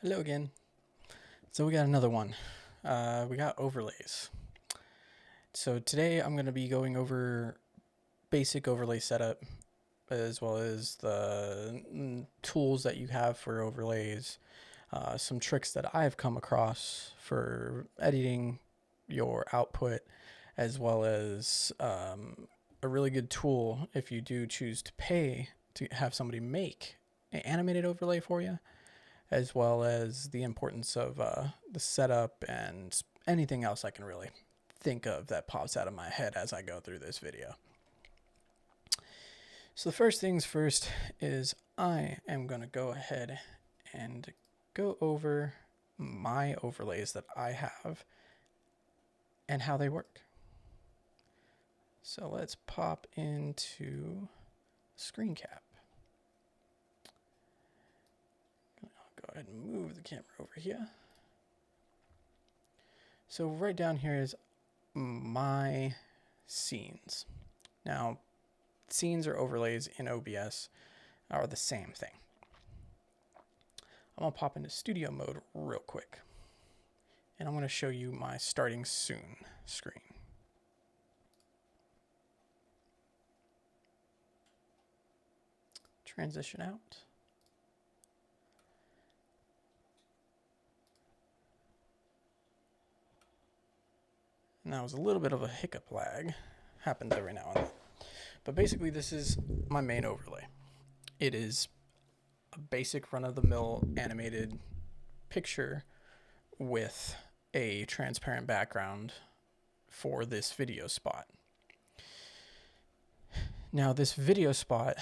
Hello again. So we got another one. We got overlays. So today I'm going to be going over basic overlay setup as well as the tools that you have for overlays, some tricks that I've come across for editing your output, as well as a really good tool if you do choose to pay to have somebody make an animated overlay for you, as well as the importance of the setup and anything else I can really think of that pops out of my head as I go through this video. So the first things first is I am going to go ahead and go over my overlays that I have and how they work. So let's pop into screen cap. Go ahead and move the camera over here. So right down here is my scenes. Now, scenes or overlays in OBS are the same thing. I'm gonna pop into studio mode real quick, and I'm gonna show you my starting soon screen. Transition out. And that was a little bit of a hiccup lag. Happens every now and then. But basically this is my main overlay. It is a basic run-of-the-mill animated picture with a transparent background for this video spot. Now this video spot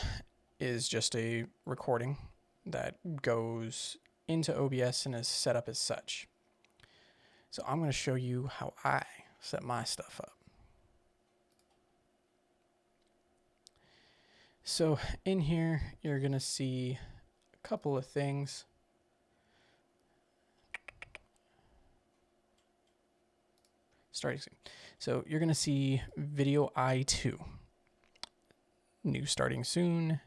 is just a recording that goes into OBS and is set up as such. So I'm going to show you how I set my stuff up. So in here, you're going to see a couple of things. Starting soon. So you're going to see video I2, new starting soon,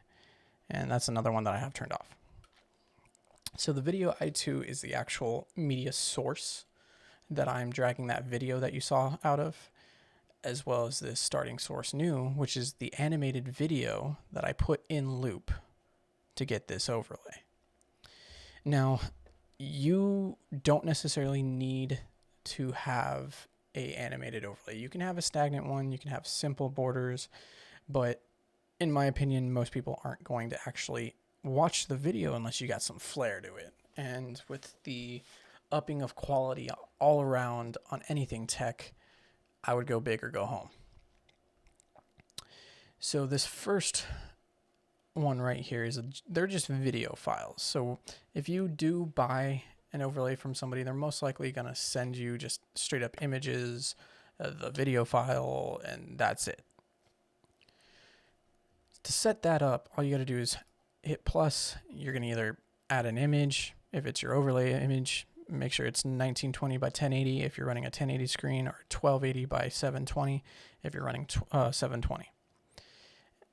and that's another one that I have turned off. So the video I2 is the actual media source that I'm dragging that video that you saw out of, as well as this starting source new, which is the animated video that I put in loop to get this overlay. Now, you don't necessarily need to have a animated overlay. You can have a stagnant one, you can have simple borders, but in my opinion, most people aren't going to actually watch the video unless you got some flair to it. And with the upping of quality all around on anything tech, I would go big or go home. So this first one right here is they're just video files. So if you do buy an overlay from somebody, they're most likely going to send you just straight up images, the video file, and that's it. To set that up, all you got to do is hit plus. You're going to either add an image if it's your overlay image. Make sure it's 1920 by 1080 if you're running a 1080 screen, or 1280 by 720 if you're running 720.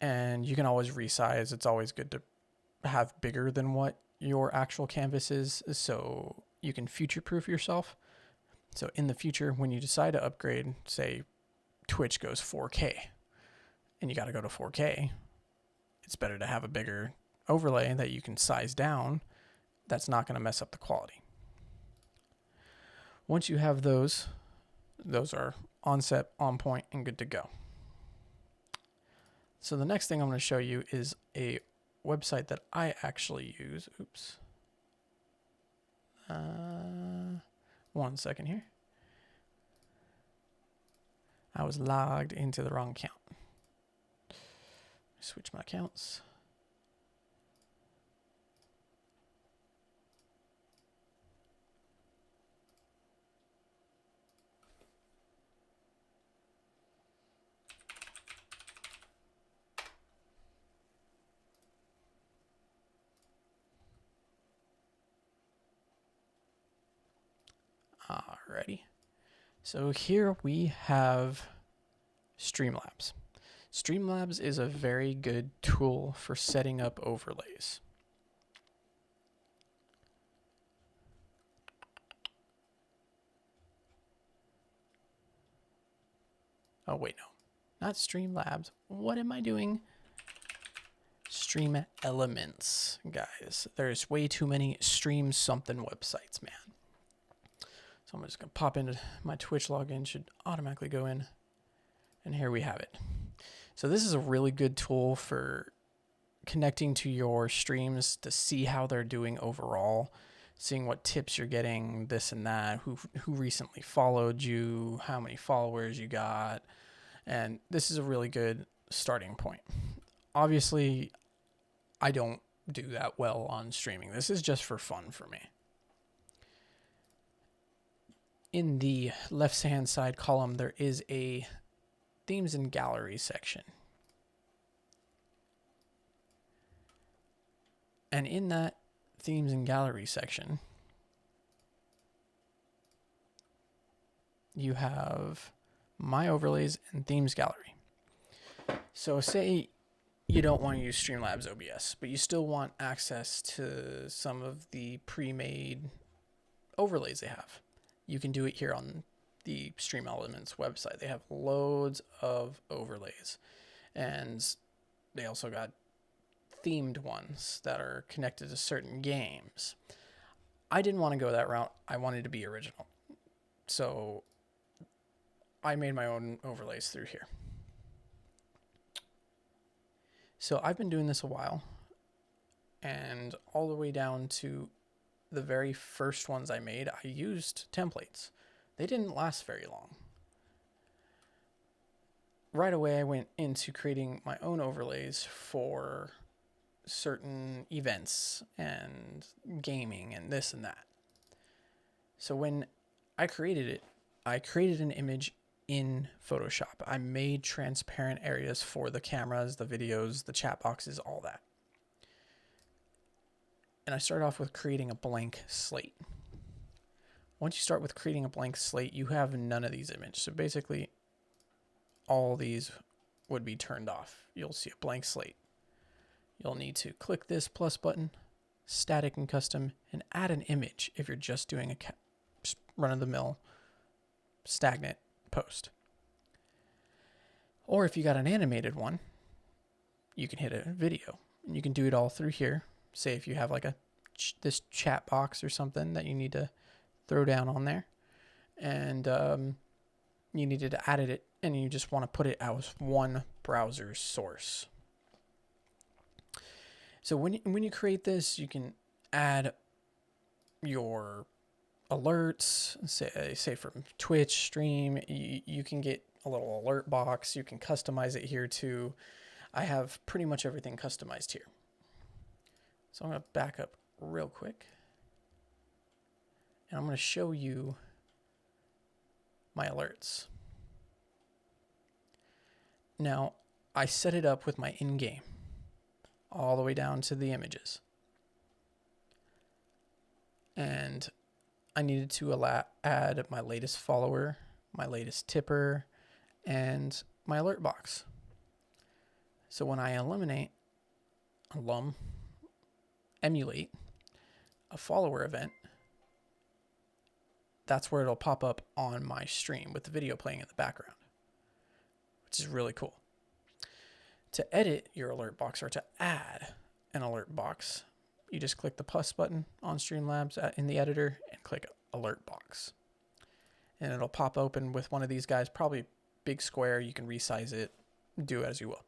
And you can always resize. It's always good to have bigger than what your actual canvas is, so you can future-proof yourself. So in the future, when you decide to upgrade, say Twitch goes 4K, and you got to go to 4K, it's better to have a bigger overlay that you can size down. That's not going to mess up the quality. Once you have those are on set, on point, and good to go. So the next thing I'm going to show you is a website that I actually use. Oops. 1 second here. I was logged into the wrong account. Switch my accounts. Alrighty. So here we have Streamlabs. Streamlabs is a very good tool for setting up overlays. Oh, wait, no. Not Streamlabs. What am I doing? Stream Elements, guys. There's way too many Stream something websites, man. So I'm just going to pop into my Twitch login. Should automatically go in. And here we have it. So this is a really good tool for connecting to your streams to see how they're doing overall, seeing what tips you're getting, this and that, who recently followed you, how many followers you got. And this is a really good starting point. Obviously, I don't do that well on streaming. This is just for fun for me. In the left-hand side column, there is a themes and gallery section. And in that themes and gallery section, you have my overlays and themes gallery. So say you don't want to use Streamlabs OBS, but you still want access to some of the pre-made overlays they have. You can do it here on the Stream Elements website. They have loads of overlays, and they also got themed ones that are connected to certain games. I didn't want to go that route. I wanted to be original. So I made my own overlays through here. So I've been doing this a while, and all the way down to the very first ones I made, I used templates. They didn't last very long. Right away, I went into creating my own overlays for certain events and gaming and this and that. So when I created it, I created an image in Photoshop. I made transparent areas for the cameras, the videos, the chat boxes, all that. And I started off with creating a blank slate. Once you start with creating a blank slate, you have none of these images. So basically, all these would be turned off. You'll see a blank slate. You'll need to click this plus button, static and custom, and add an image if you're just doing a run-of-the-mill stagnant post. Or if you got an animated one, you can hit a video. And you can do it all through here. Say if you have like this chat box or something that you need to throw down on there, and you needed to edit it, and you just want to put it as one browser source. So when you create this, you can add your alerts, say from Twitch stream, you can get a little alert box. You can customize it here too. I have pretty much everything customized here. So I'm going to back up real quick, and I'm going to show you my alerts. Now, I set it up with my in-game all the way down to the images. And I needed to add my latest follower, my latest tipper, and my alert box. So when I emulate a follower event, that's where it'll pop up on my stream with the video playing in the background, which is really cool. To edit your alert box or to add an alert box, you just click the plus button on Streamlabs in the editor and click alert box. And it'll pop open with one of these guys, probably big square. You can resize it, do as you will.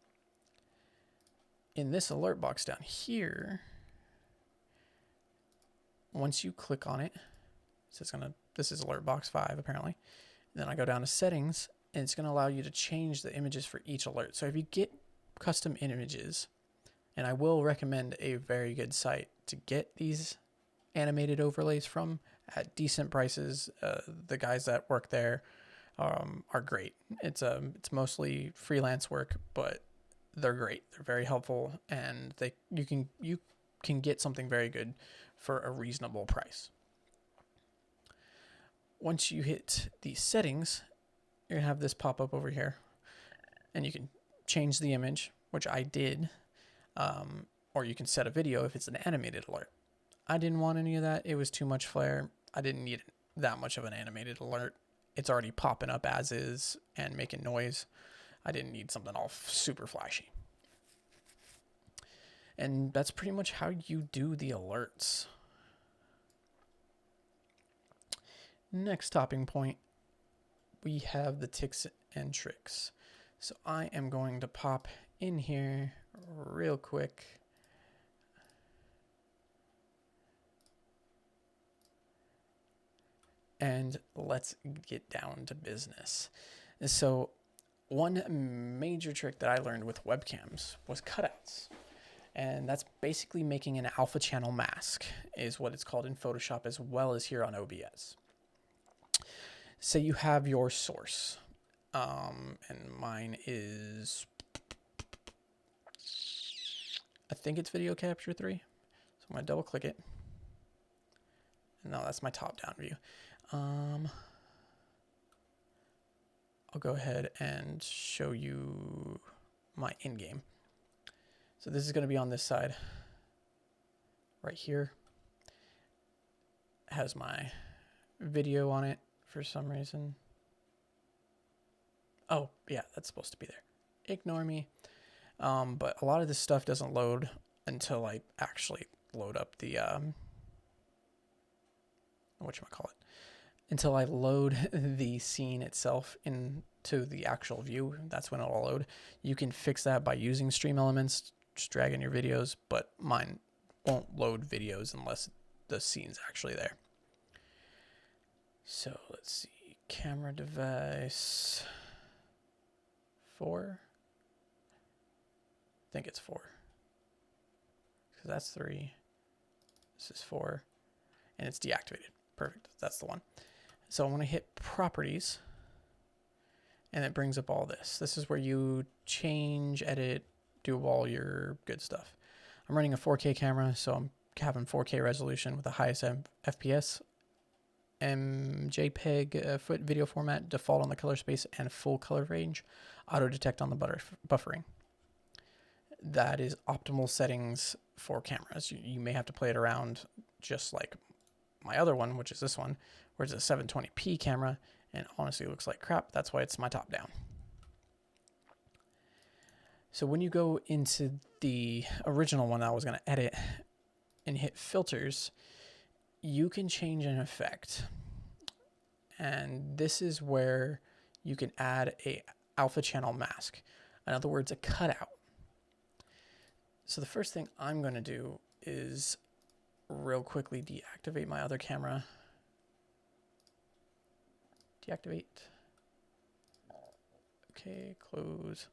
In this alert box down here, once you click on it, so this is alert box 5 apparently. And then I go down to settings, and it's going to allow you to change the images for each alert. So if you get custom images, and I will recommend a very good site to get these animated overlays from at decent prices. The guys that work there are great. It's mostly freelance work, but they're great. They're very helpful, and you can get something very good for a reasonable price. Once you hit the settings, you're gonna have this pop up over here, and you can change the image, which I did, or you can set a video if it's an animated alert. I didn't want any of that. It was too much flare. I didn't need that much of an animated alert. it's already popping up as is and making noise. I didn't need something all super flashy. And that's pretty much how you do the alerts. Next topping point, we have the ticks and tricks. So I am going to pop in here real quick. And let's get down to business. So one major trick that I learned with webcams was cutouts. And that's basically making an alpha channel mask is what it's called in Photoshop as well as here on OBS. So you have your source. And mine is, I think it's Video Capture 3. So I'm going to double click it. No, that's my top down view. I'll go ahead and show you my in-game. So this is going to be on this side right here. It has my video on it for some reason. Oh, yeah, that's supposed to be there. Ignore me. But a lot of this stuff doesn't load until I actually load up the, whatchamacallit, until I load the scene itself into the actual view. That's when it'll load. You can fix that by using Stream Elements, just drag in your videos, but mine won't load videos unless the scene's actually there. So let's see, camera device 4. I think it's 4. Because that's 3. This is 4. And it's deactivated. Perfect. That's the one. So I'm going to hit properties. And it brings up all this. This is where you change, edit, do all your good stuff. I'm running a 4K camera, so I'm having 4K resolution with the highest FPS. JPEG foot video format, default on the color space, and full color range. Auto detect on the buffering. That is optimal settings for cameras. You may have to play it around just like my other one, which is this one, where it's a 720p camera, and honestly looks like crap. That's why it's my top down. So when you go into the original one I was going to edit and hit filters, you can change an effect. And this is where you can add a alpha channel mask. In other words, a cutout. So the first thing I'm going to do is real quickly deactivate my other camera. Deactivate. Okay, close.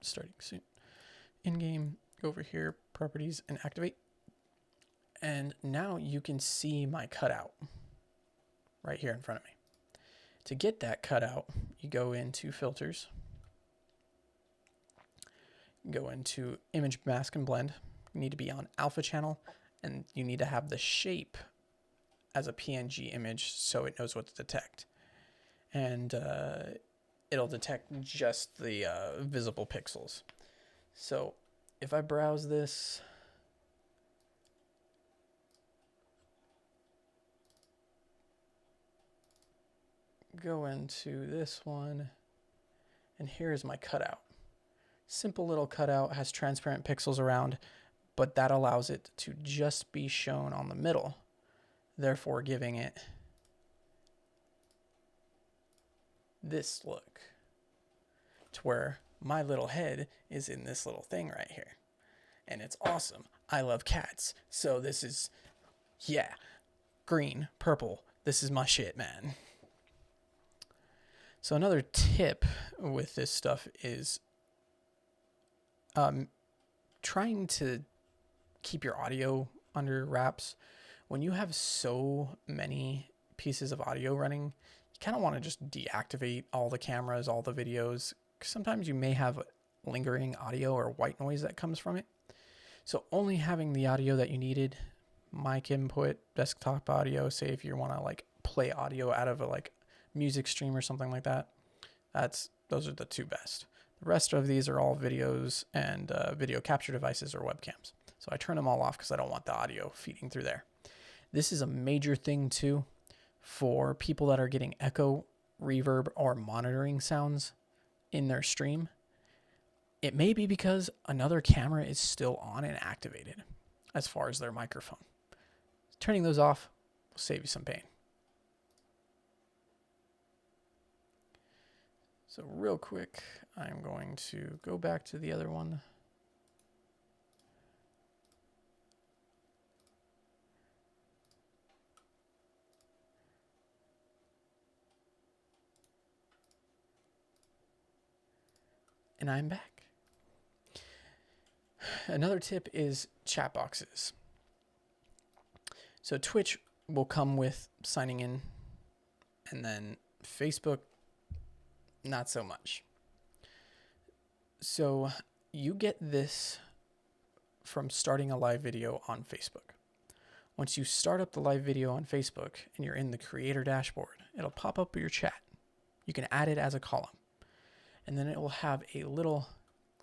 Starting soon. In-game, go over here, properties, and activate. And now you can see my cutout right here in front of me. To get that cutout, you go into filters, go into image mask and blend. You need to be on alpha channel, and you need to have the shape as a PNG image so it knows what to detect. And it'll detect just the visible pixels. So if I browse this, go into this one, and here's my cutout. Simple little cutout, has transparent pixels around, but that allows it to just be shown on the middle, therefore giving it this look, to where my little head is in this little thing right here. And it's awesome. I love cats. So this is, yeah, green, purple. This is my shit, man. So another tip with this stuff is trying to keep your audio under wraps. When you have so many pieces of audio running, you kind of want to just deactivate all the cameras, all the videos. Sometimes you may have lingering audio or white noise that comes from it. So only having the audio that you needed, mic input, desktop audio, say if you want to like play audio out of a like music stream or something like that, those are the two best. The rest of these are all videos and video capture devices or webcams. So I turn them all off because I don't want the audio feeding through there. This is a major thing too for people that are getting echo, reverb, or monitoring sounds in their stream, it may be because another camera is still on and activated as far as their microphone. Turning those off will save you some pain. So real quick, I'm going to go back to the other one. And I'm back. Another tip is chat boxes. So Twitch will come with signing in, and then Facebook, not so much. So you get this from starting a live video on Facebook. Once you start up the live video on Facebook and you're in the creator dashboard, it'll pop up your chat. You can add it as a column. And then it will have a little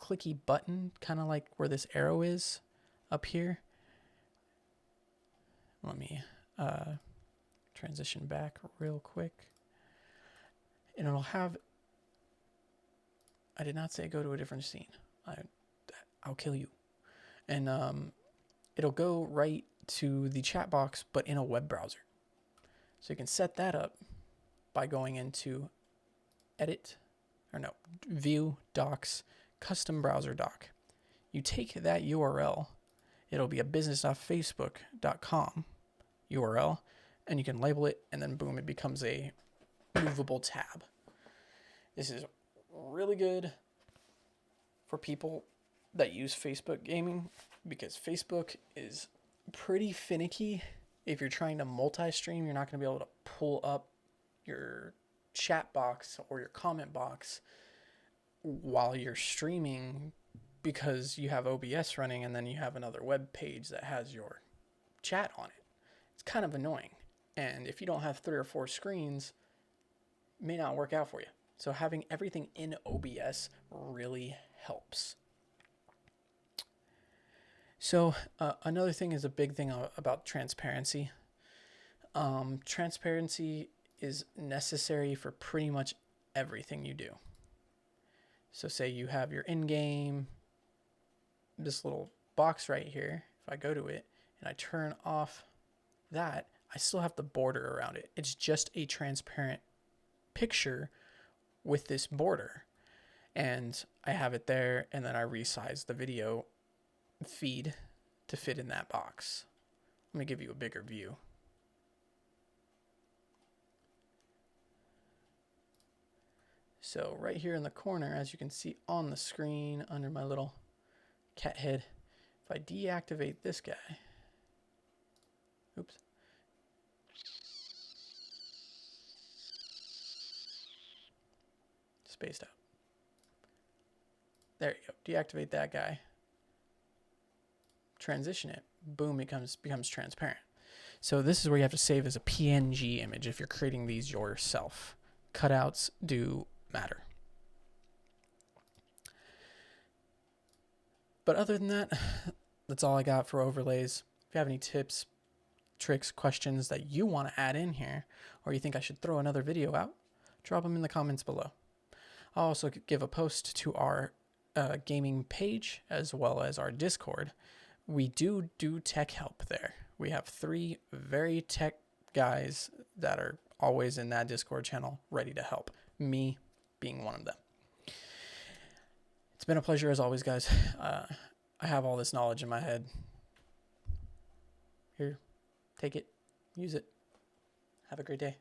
clicky button, kind of like where this arrow is up here. Let me transition back real quick. And it'll have, I did not say go to a different scene. I'll kill you. And it'll go right to the chat box, but in a web browser. So you can set that up by going into View, Docs, Custom Browser Doc. You take that URL, it'll be a business.facebook.com URL, and you can label it, and then boom, it becomes a movable tab. This is really good for people that use Facebook gaming, because Facebook is pretty finicky. If you're trying to multi-stream, you're not going to be able to pull up your chat box or your comment box while you're streaming, because you have OBS running and then you have another web page that has your chat on it. It's kind of annoying. And if you don't have 3 or 4 screens, it may not work out for you. So having everything in OBS really helps. So another thing is a big thing about transparency. Transparency is necessary for pretty much everything you do. So say you have your in-game, this little box right here. If I go to it and I turn off that, I still have the border around it. It's just a transparent picture with this border. And I have it there, and then I resize the video feed to fit in that box. Let me give you a bigger view. So right here in the corner, as you can see on the screen under my little cat head, if I deactivate this guy, oops, spaced out. There you go. Deactivate that guy. Transition it. Boom, it becomes transparent. So this is where you have to save as a PNG image if you're creating these yourself. Cutouts do matter. But other than that, that's all I got for overlays. If you have any tips, tricks, questions that you want to add in here, or you think I should throw another video out, drop them in the comments below. I'll also give a post to our gaming page as well as our Discord. We do tech help there. We have 3 very tech guys that are always in that Discord channel ready to help, me being one of them. It's been a pleasure as always, guys. I have all this knowledge in my head. Here, take it, use it. Have a great day.